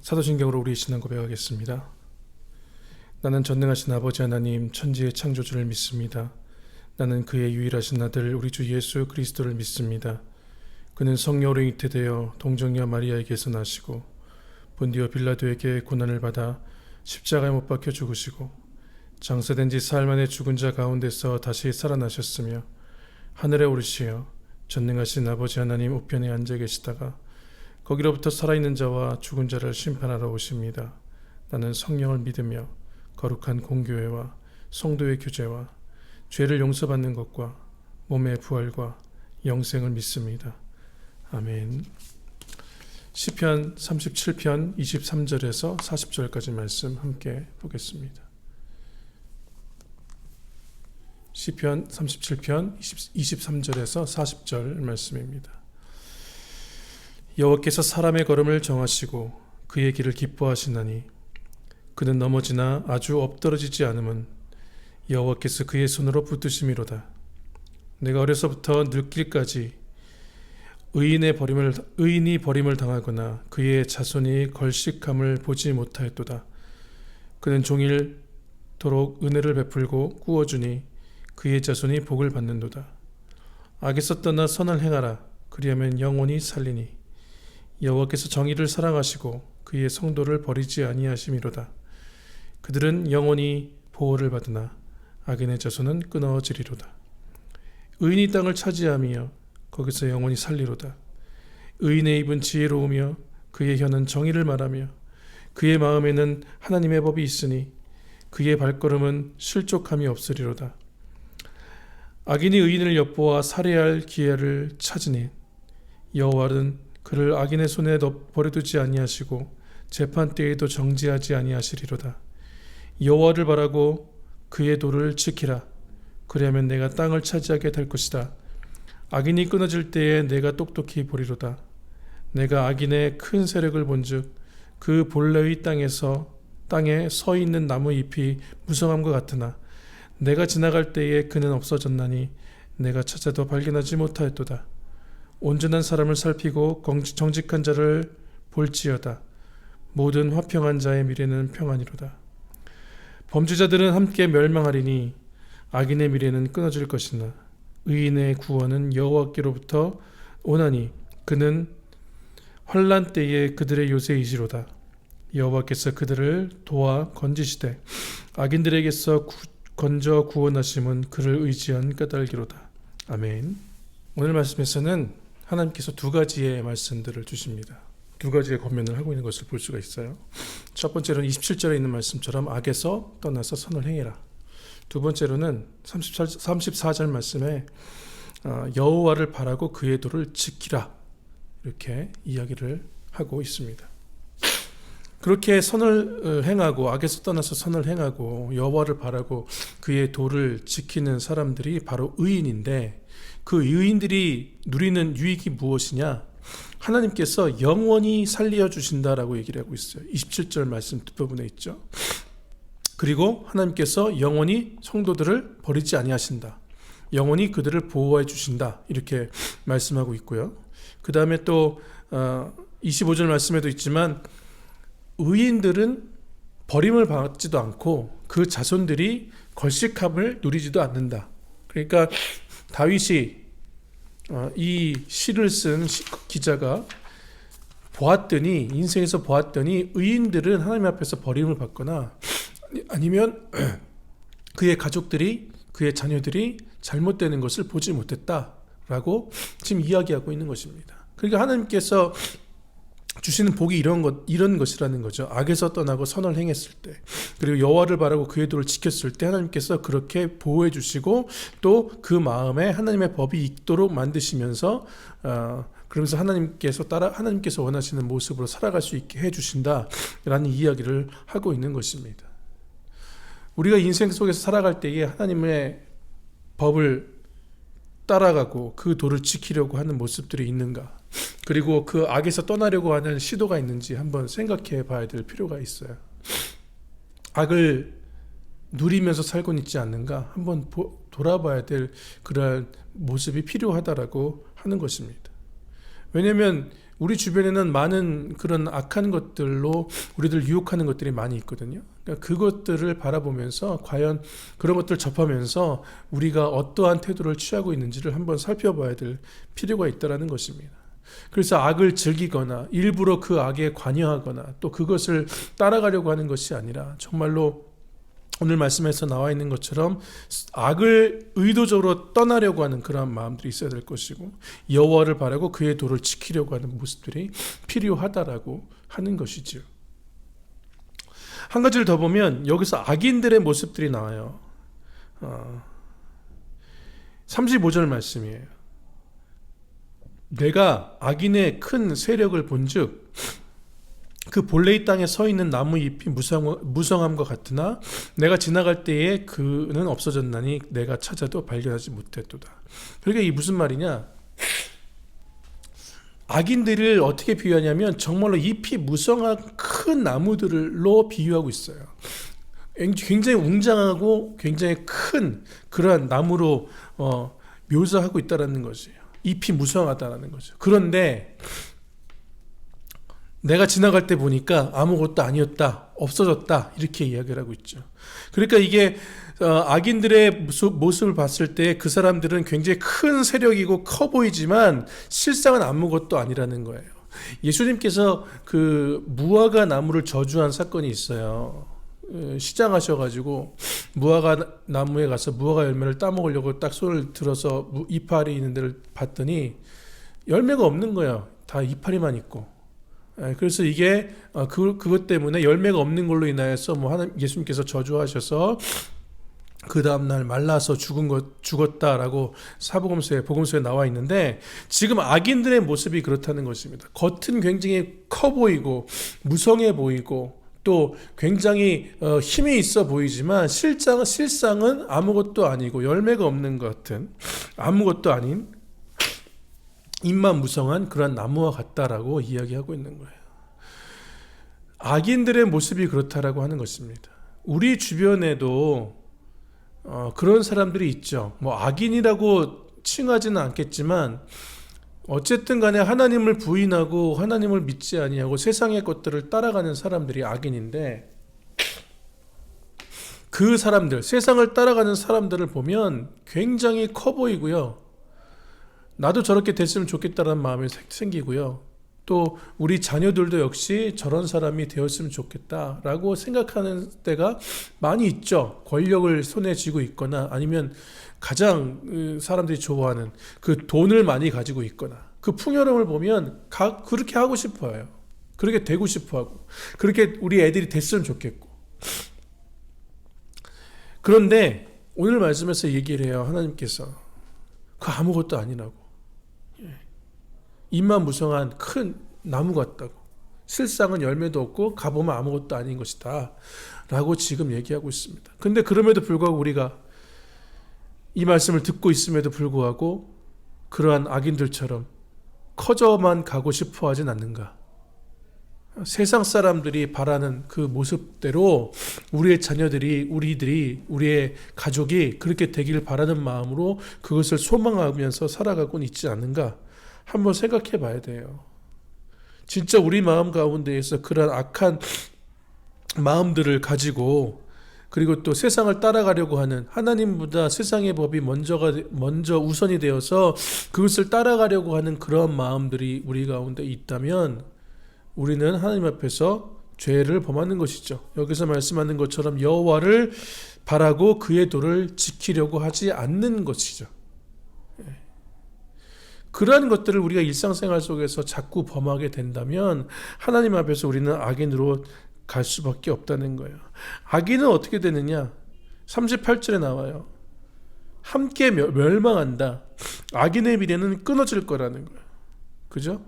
사도신경으로 우리 신앙 고백하겠습니다. 나는 전능하신 아버지 하나님 천지의 창조주를 믿습니다. 나는 그의 유일하신 아들 우리 주 예수 그리스도를 믿습니다. 그는 성령으로 잉태되어 동정녀 마리아에게서 나시고 본디오 빌라도에게 고난을 받아 십자가에 못 박혀 죽으시고 장사된 지 사흘 만에 죽은 자 가운데서 다시 살아나셨으며 하늘에 오르시어 전능하신 아버지 하나님 우편에 앉아 계시다가 거기로부터 살아있는 자와 죽은 자를 심판하러 오십니다. 나는 성령을 믿으며 거룩한 공교회와 성도의 교제와 죄를 용서받는 것과 몸의 부활과 영생을 믿습니다. 아멘. 시편 37편 23절에서 40절까지 말씀 함께 보겠습니다. 시편 37편 23절에서 40절 말씀입니다. 여호와께서 사람의 걸음을 정하시고 그의 길을 기뻐하시나니 그는 넘어지나 아주 엎드러지지 않음은 여호와께서 그의 손으로 붙드심이로다. 내가 어려서부터 늙길까지 의인이 버림을 당하거나 그의 자손이 걸식함을 보지 못하였도다. 그는 종일토록 은혜를 베풀고 꾸어주니 그의 자손이 복을 받는도다. 악에서 떠나 선을 행하라. 그리하면 영원히 살리니 여호와께서 정의를 사랑하시고 그의 성도를 버리지 아니하심이로다. 그들은 영원히 보호를 받으나 악인의 자손은 끊어지리로다. 의인이 땅을 차지하며 거기서 영원히 살리로다. 의인의 입은 지혜로우며 그의 혀는 정의를 말하며 그의 마음에는 하나님의 법이 있으니 그의 발걸음은 실족함이 없으리로다. 악인이 의인을 엿보아 살해할 기회를 찾으니 여호와는 그를 악인의 손에 버려두지 아니하시고 재판 때에도 정죄하지 아니하시리로다. 여호와를 바라고 그의 도를 지키라. 그리하면 내가 땅을 차지하게 될 것이다. 악인이 끊어질 때에 내가 똑똑히 보리로다. 내가 악인의 큰 세력을 본즉 그 본래의 땅에 서 있는 나무 잎이 무성함과 같으나 내가 지나갈 때에 그는 없어졌나니 내가 찾아도 발견하지 못하였도다. 온전한 사람을 살피고 정직한 자를 볼지어다. 모든 화평한 자의 미래는 평안이로다. 범죄자들은 함께 멸망하리니 악인의 미래는 끊어질 것이나 의인의 구원은 여호와께로부터 오나니 그는 환난 때에 그들의 요새이시로다. 여호와께서 그들을 도와 건지시되 악인들에게서 건져 구원하심은 그를 의지한 까닭이로다. 아멘. 오늘 말씀에서는 하나님께서 두 가지의 말씀들을 주십니다. 두 가지의 권면을 하고 있는 것을 볼 수가 있어요. 첫 번째로는 27절에 있는 말씀처럼 악에서 떠나서 선을 행해라. 두 번째로는 34절 말씀에 여호와를 바라고 그의 도를 지키라. 이렇게 이야기를 하고 있습니다. 그렇게 선을 행하고 악에서 떠나서 선을 행하고 여호와를 바라고 그의 도를 지키는 사람들이 바로 의인인데 그 의인들이 누리는 유익이 무엇이냐? 하나님께서 영원히 살려주신다라고 얘기를 하고 있어요. 27절 말씀 뒷부분에 있죠. 그리고 하나님께서 영원히 성도들을 버리지 아니하신다. 영원히 그들을 보호해 주신다. 이렇게 말씀하고 있고요. 그 다음에 또 25절 말씀에도 있지만 의인들은 버림을 받지도 않고 그 자손들이 걸식함을 누리지도 않는다. 그러니까 다윗이 이 시를 쓴 기자가 인생에서 보았더니 의인들은 하나님 앞에서 버림을 받거나 아니면 그의 가족들이 그의 자녀들이 잘못되는 것을 보지 못했다라고 지금 이야기하고 있는 것입니다. 그러니까 하나님께서 주시는 복이 이런 것이라는 거죠. 악에서 떠나고 선을 행했을 때, 그리고 여호와를 바라고 그의 도를 지켰을 때 하나님께서 그렇게 보호해 주시고 또 그 마음에 하나님의 법이 있도록 만드시면서 그러면서 하나님께서 원하시는 모습으로 살아갈 수 있게 해 주신다라는 이야기를 하고 있는 것입니다. 우리가 인생 속에서 살아갈 때에 하나님의 법을 따라가고 그 도를 지키려고 하는 모습들이 있는가? 그리고 그 악에서 떠나려고 하는 시도가 있는지 한번 생각해 봐야 될 필요가 있어요. 악을 누리면서 살고 있지 않는가 한번 돌아봐야 될 그러한 모습이 필요하다라고 하는 것입니다. 왜냐하면 우리 주변에는 많은 그런 악한 것들로 우리들 유혹하는 것들이 많이 있거든요. 그러니까 그것들을 바라보면서 과연 그런 것들을 접하면서 우리가 어떠한 태도를 취하고 있는지를 한번 살펴봐야 될 필요가 있다는 것입니다. 그래서 악을 즐기거나 일부러 그 악에 관여하거나 또 그것을 따라가려고 하는 것이 아니라 정말로 오늘 말씀에서 나와 있는 것처럼 악을 의도적으로 떠나려고 하는 그러한 마음들이 있어야 될 것이고 여호와를 바라고 그의 도를 지키려고 하는 모습들이 필요하다라고 하는 것이지요. 한 가지를 더 보면 여기서 악인들의 모습들이 나와요. 35절 말씀이에요. 내가 악인의 큰 세력을 본즉 그 본래의 땅에 서 있는 나무 잎이 무성함과 같으나 내가 지나갈 때에 그는 없어졌나니 내가 찾아도 발견하지 못했도다. 그러니까 이게 무슨 말이냐? 악인들을 어떻게 비유하냐면 정말로 잎이 무성한 큰 나무들로 비유하고 있어요. 굉장히 웅장하고 굉장히 큰 그러한 나무로 묘사하고 있다는 것이에요. 잎이 무성하다는 거죠. 그런데 내가 지나갈 때 보니까 아무것도 아니었다, 없어졌다 이렇게 이야기를 하고 있죠. 그러니까 이게 악인들의 모습을 봤을 때 그 사람들은 굉장히 큰 세력이고 커 보이지만 실상은 아무것도 아니라는 거예요. 예수님께서 그 무화과 나무를 저주한 사건이 있어요. 시장하셔가지고 무화과 나무에 가서 무화과 열매를 따먹으려고 딱 손을 들어서 이파리 있는 데를 봤더니 열매가 없는 거예요. 다 이파리만 있고. 그래서 이게 그것 때문에 열매가 없는 걸로 인하여서 예수님께서 저주하셔서 그 다음날 말라서 죽었다라고 복음서에 나와 있는데 지금 악인들의 모습이 그렇다는 것입니다. 겉은 굉장히 커 보이고 무성해 보이고 또 굉장히 힘이 있어 보이지만 실상은 아무것도 아니고 열매가 없는 것 같은 아무것도 아닌 잎만 무성한 그런 나무와 같다라고 이야기하고 있는 거예요. 악인들의 모습이 그렇다라고 하는 것입니다. 우리 주변에도 그런 사람들이 있죠. 뭐 악인이라고 칭하지는 않겠지만 어쨌든 간에 하나님을 부인하고 하나님을 믿지 아니하고 세상의 것들을 따라가는 사람들이 악인인데 그 사람들, 세상을 따라가는 사람들을 보면 굉장히 커 보이고요. 나도 저렇게 됐으면 좋겠다는 마음이 생기고요. 또 우리 자녀들도 역시 저런 사람이 되었으면 좋겠다라고 생각하는 때가 많이 있죠. 권력을 손에 쥐고 있거나 아니면 가장 사람들이 좋아하는 그 돈을 많이 가지고 있거나 그 풍요로움을 보면 그렇게 하고 싶어요. 그렇게 되고 싶어하고 그렇게 우리 애들이 됐으면 좋겠고. 그런데 오늘 말씀에서 얘기를 해요. 하나님께서 그 아무것도 아니라고. 잎만 무성한 큰 나무 같다고. 실상은 열매도 없고 가보면 아무것도 아닌 것이다 라고 지금 얘기하고 있습니다. 근데 그럼에도 불구하고 우리가 이 말씀을 듣고 있음에도 불구하고 그러한 악인들처럼 커져만 가고 싶어 하진 않는가? 세상 사람들이 바라는 그 모습대로 우리의 자녀들이 우리의 가족이 그렇게 되기를 바라는 마음으로 그것을 소망하면서 살아가고는 있지 않는가? 한번 생각해 봐야 돼요. 진짜 우리 마음 가운데에서 그런 악한 마음들을 가지고 그리고 또 세상을 따라가려고 하는 하나님보다 세상의 법이 먼저 우선이 되어서 그것을 따라가려고 하는 그런 마음들이 우리 가운데 있다면 우리는 하나님 앞에서 죄를 범하는 것이죠. 여기서 말씀하는 것처럼 여호와를 바라고 그의 도를 지키려고 하지 않는 것이죠. 그러한 것들을 우리가 일상생활 속에서 자꾸 범하게 된다면 하나님 앞에서 우리는 악인으로 갈 수밖에 없다는 거예요. 악인은 어떻게 되느냐? 38절에 나와요. 함께 멸망한다. 악인의 미래는 끊어질 거라는 거예요. 그죠?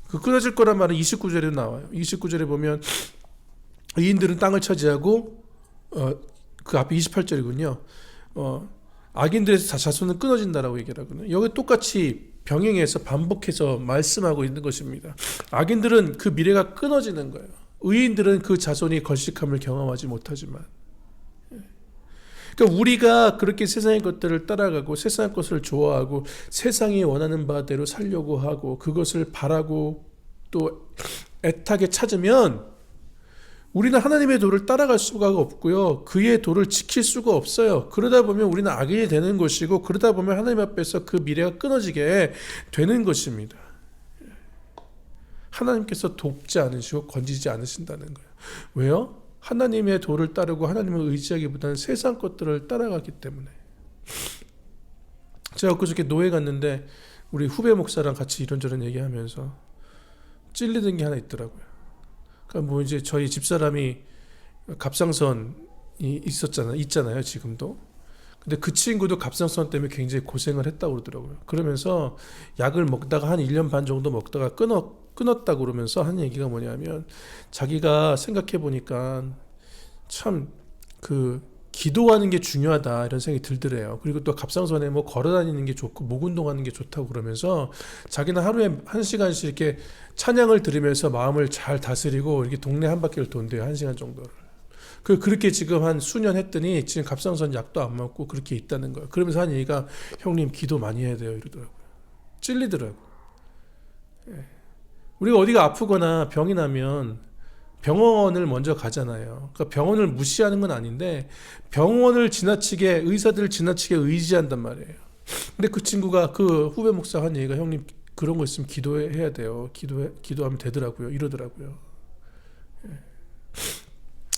그 끊어질 거란 말은 29절에 나와요. 29절에 보면 의인들은 땅을 차지하고 그 앞에 28절이군요. 악인들의 자손은 끊어진다라고 얘기를 하거든요. 여기 똑같이 병행해서 반복해서 말씀하고 있는 것입니다. 악인들은 그 미래가 끊어지는 거예요. 의인들은 그 자손이 걸식함을 경험하지 못하지만. 그러니까 우리가 그렇게 세상의 것들을 따라가고 세상의 것을 좋아하고 세상이 원하는 바대로 살려고 하고 그것을 바라고 또 애타게 찾으면 우리는 하나님의 도를 따라갈 수가 없고요. 그의 도를 지킬 수가 없어요. 그러다 보면 우리는 악인이 되는 것이고, 그러다 보면 하나님 앞에서 그 미래가 끊어지게 되는 것입니다. 하나님께서 돕지 않으시고 건지지 않으신다는 거예요. 왜요? 하나님의 도를 따르고 하나님을 의지하기보다는 세상 것들을 따라가기 때문에. 제가 그저께 노예 갔는데 우리 후배 목사랑 같이 이런저런 얘기하면서 찔리는 게 하나 있더라고요. 그러니까 뭐 이제 저희 집사람이 갑상선이 있잖아요, 지금도. 근데 그 친구도 갑상선 때문에 굉장히 고생을 했다고 그러더라고요. 그러면서 약을 먹다가 한 1년 반 정도 먹다가 끊었다고 그러면서 하는 얘기가 뭐냐면, 자기가 생각해 보니까 참 기도하는 게 중요하다 이런 생각이 들더래요. 그리고 또 갑상선에 뭐 걸어다니는 게 좋고 목 운동하는 게 좋다고 그러면서 자기는 하루에 1시간씩 이렇게 찬양을 들으면서 마음을 잘 다스리고 이렇게 동네 한 바퀴를 돈대요. 1시간 정도를. 그렇게 지금 한 수년 했더니 지금 갑상선 약도 안 먹고 그렇게 있다는 거예요. 그러면서 한 얘기가, 형님 기도 많이 해야 돼요 이러더라고요. 찔리더라고요. 우리가 어디가 아프거나 병이 나면 병원을 먼저 가잖아요. 그러니까 병원을 무시하는 건 아닌데 병원을 지나치게, 의사들을 지나치게 의지한단 말이에요. 근데 그 친구가, 그 후배 목사 한 얘기가, 형님 그런 거 있으면 기도해야 돼요. 기도하면 되더라고요. 이러더라고요.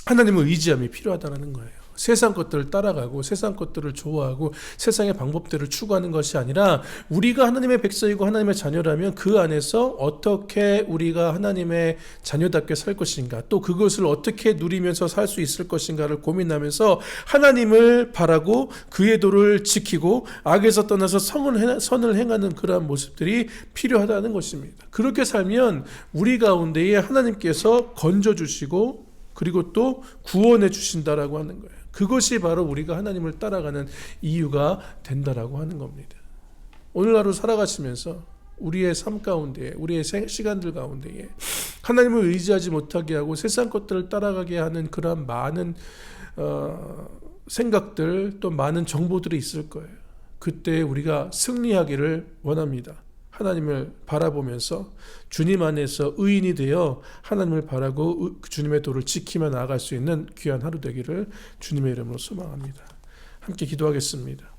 하나님의 의지함이 필요하다는 거예요. 세상 것들을 따라가고 세상 것들을 좋아하고 세상의 방법들을 추구하는 것이 아니라, 우리가 하나님의 백성이고 하나님의 자녀라면 그 안에서 어떻게 우리가 하나님의 자녀답게 살 것인가, 또 그것을 어떻게 누리면서 살 수 있을 것인가를 고민하면서 하나님을 바라고 그의 도를 지키고 악에서 떠나서 선을 행하는 그러한 모습들이 필요하다는 것입니다. 그렇게 살면 우리 가운데에 하나님께서 건져주시고 그리고 또 구원해 주신다라고 하는 거예요. 그것이 바로 우리가 하나님을 따라가는 이유가 된다라고 하는 겁니다. 오늘 하루 살아가시면서 우리의 삶 가운데, 우리의 시간들 가운데에 하나님을 의지하지 못하게 하고 세상 것들을 따라가게 하는 그런 많은 생각들, 또 많은 정보들이 있을 거예요. 그때 우리가 승리하기를 원합니다. 하나님을 바라보면서 주님 안에서 의인이 되어 하나님을 바라고 주님의 도를 지키며 나아갈 수 있는 귀한 하루 되기를 주님의 이름으로 소망합니다. 함께 기도하겠습니다.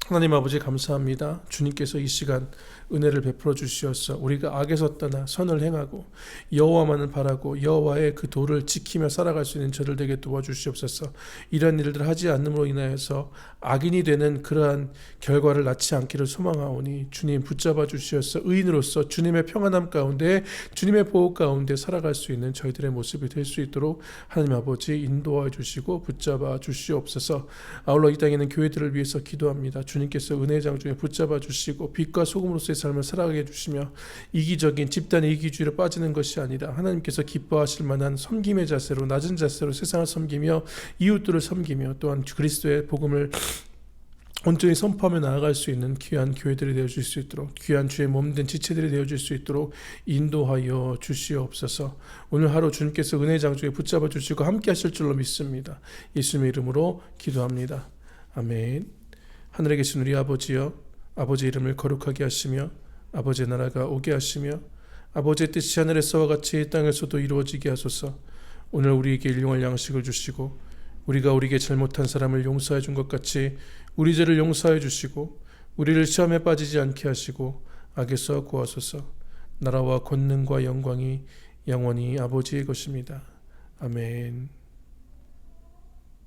하나님 아버지, 감사합니다. 주님께서 이 시간 은혜를 베풀어 주시어서 우리가 악에서 떠나 선을 행하고 여호와만을 바라고 여호와의 그 도를 지키며 살아갈 수 있는 저를 되게 도와주시옵소서. 이런 일들을 하지 않음으로 인하여서 악인이 되는 그러한 결과를 낳지 않기를 소망하오니 주님 붙잡아 주시어서 의인으로서 주님의 평안함 가운데, 주님의 보호 가운데 살아갈 수 있는 저희들의 모습이 될 수 있도록 하나님 아버지 인도하여 주시고 붙잡아 주시옵소서. 아울러 이 땅에 있는 교회들을 위해서 기도합니다. 주님께서 은혜의 장중에 붙잡아 주시고 빛과 소금으로서의 삶을 살아가게 해주시며, 이기적인 집단의 이기주의로 빠지는 것이 아니라 하나님께서 기뻐하실 만한 섬김의 자세로, 낮은 자세로 세상을 섬기며 이웃들을 섬기며 또한 그리스도의 복음을 온전히 선포하며 나아갈 수 있는 귀한 교회들이 되어줄 수 있도록, 귀한 주의 몸된 지체들이 되어줄 수 있도록 인도하여 주시옵소서. 오늘 하루 주님께서 은혜의 장중에 붙잡아 주시고 함께 하실 줄로 믿습니다. 예수님의 이름으로 기도합니다. 아멘. 하늘에 계신 우리 아버지여, 아버지의 이름을 거룩하게 하시며 아버지의 나라가 오게 하시며 아버지의 뜻이 하늘에서와 같이 땅에서도 이루어지게 하소서. 오늘 우리에게 일용할 양식을 주시고 우리가 우리에게 잘못한 사람을 용서해 준 것 같이 우리 죄를 용서해 주시고 우리를 시험에 빠지지 않게 하시고 악에서 구하소서. 나라와 권능과 영광이 영원히 아버지의 것입니다. 아멘.